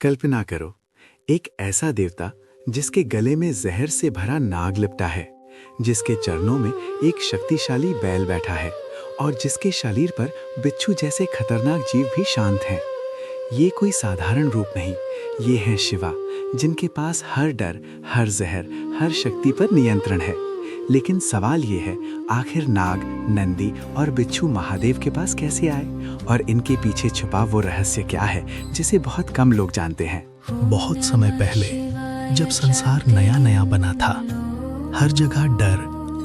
कल्पना करो, एक ऐसा देवता जिसके गले में जहर से भरा नाग लिपटा है, जिसके चरणों में एक शक्तिशाली बैल बैठा है और जिसके शरीर पर बिच्छू जैसे खतरनाक जीव भी शांत हैं। ये कोई साधारण रूप नहीं, ये हैं शिवा, जिनके पास हर डर, हर जहर, हर शक्ति पर नियंत्रण है। लेकिन सवाल ये है, आखिर नाग, नंदी और बिच्छू महादेव के पास कैसे आए और इनके पीछे छुपा वो रहस्य क्या है जिसे बहुत कम लोग जानते हैं। बहुत समय पहले जब संसार नया नया बना था, हर जगह डर,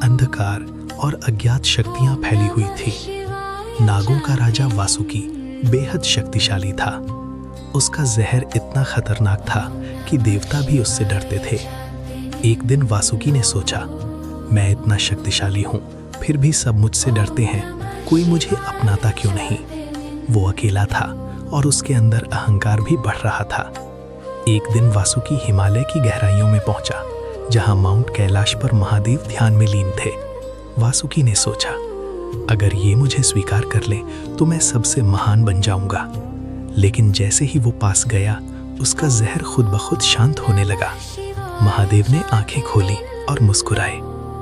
अंधकार और अज्ञात शक्तियां फैली हुई थी। नागों का राजा वासुकी बेहद शक्तिशाली था। उसका जहर इतना खतरनाक था कि देवता भी उससे डरते थे। एक दिन वासुकी ने सोचा, मैं इतना शक्तिशाली हूँ, फिर भी सब मुझसे डरते हैं, कोई मुझे अपनाता क्यों नहीं। वो अकेला था और उसके अंदर अहंकार भी बढ़ रहा था। एक दिन वासुकी हिमालय की गहराइयों में पहुंचा, जहां माउंट कैलाश पर महादेव ध्यान में लीन थे। वासुकी ने सोचा, अगर ये मुझे स्वीकार कर ले तो मैं सबसे महान बन जाऊंगा। लेकिन जैसे ही वो पास गया, उसका जहर खुद ब खुद शांत होने लगा। महादेव ने आंखें खोली और मुस्कुराए।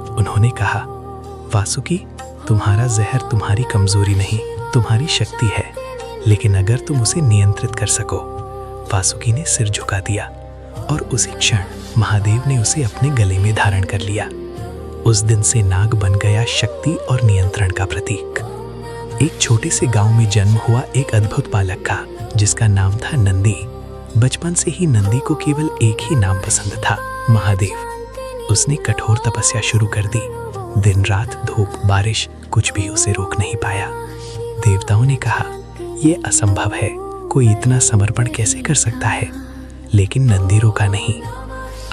उन्होंने कहा, वासुकी, तुम्हारा जहर तुम्हारी कमजोरी नहीं, तुम्हारी शक्ति है, लेकिन अगर तुम उसे नियंत्रित कर सको। वासुकी ने सिर झुका दिया और उसी क्षण महादेव ने उसे अपने गले में धारण कर लिया। उस दिन से नाग बन गया शक्ति और नियंत्रण का प्रतीक। एक छोटे से गांव में जन्म हुआ एक अद्भुत बालक का, जिसका नाम था नंदी। बचपन से ही नंदी को केवल एक ही नाम पसंद था, महादेव। उसने कठोर तपस्या शुरू कर दी। दिन रात, धूप, बारिश, कुछ भी उसे रोक नहीं पाया। देवताओं ने कहा, यह असंभव है, कोई इतना समर्पण कैसे कर सकता है। लेकिन नंदी रुका नहीं।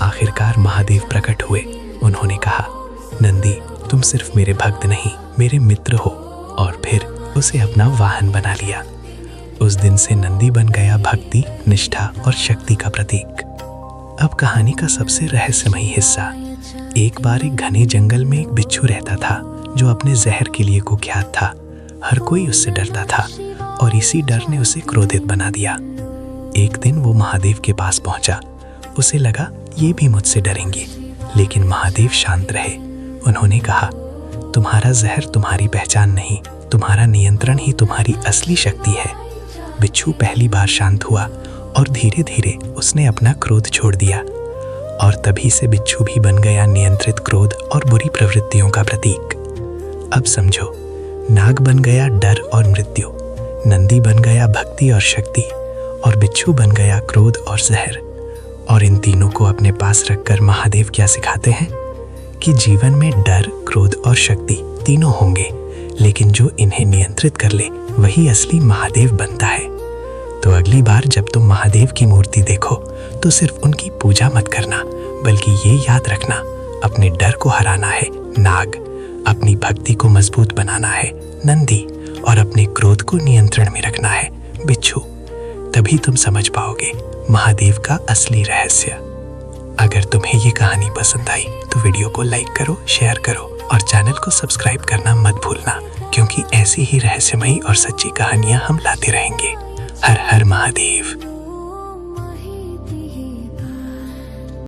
आखिरकार महादेव प्रकट हुए। उन्होंने कहा, नंदी, तुम सिर्फ मेरे भक्त नहीं, मेरे मित्र हो। और फिर उसे अपना वाहन बना लिया। उस दिन से नंदी बन गया भक्ति, निष्ठा और शक्ति का प्रतीक। अब कहानी का सबसे रहस्यमयी हिस्सा। एक बार एक घने जंगल में एक बिच्छू रहता था, जो अपने जहर के लिए कुख्यात था। हर कोई उससे डरता था और इसी डर ने उसे क्रोधित बना दिया। एक दिन वो महादेव के पास पहुंचा। उसे लगा, ये भी मुझसे डरेंगे, लेकिन महादेव शांत रहे। उन्होंने कहा, तुम्हारा जहर तुम्हारी पहचान नहीं, तुम्हारा नियंत्रण ही तुम्हारी असली शक्ति है। बिच्छू पहली बार शांत हुआ और धीरे धीरे उसने अपना क्रोध छोड़ दिया। और तभी से बिच्छू भी बन गया नियंत्रित क्रोध और बुरी प्रवृत्तियों का प्रतीक। अब समझो, नाग बन गया डर और मृत्यु, नंदी बन गया भक्ति और शक्ति, और बिच्छू बन गया क्रोध और जहर। और इन तीनों को अपने पास रखकर महादेव क्या सिखाते हैं कि जीवन में डर, क्रोध और शक्ति तीनों होंगे, लेकिन जो इन्हें नियंत्रित कर ले वही असली महादेव बनता है। तो अगली बार जब तुम महादेव की मूर्ति देखो तो सिर्फ उनकी पूजा मत करना, बल्कि ये याद रखना, अपने डर को हराना है नाग, अपनी भक्ति को मजबूत बनाना है नंदी, और अपने क्रोध को नियंत्रण में रखना है बिच्छू। तभी तुम समझ पाओगे महादेव का असली रहस्य। अगर तुम्हें ये कहानी पसंद आई तो वीडियो को लाइक करो, शेयर करो और चैनल को सब्सक्राइब करना मत भूलना, क्योंकि ऐसी ही रहस्यमयी और सच्ची कहानियां हम लाते रहेंगे। हर हर महादेव।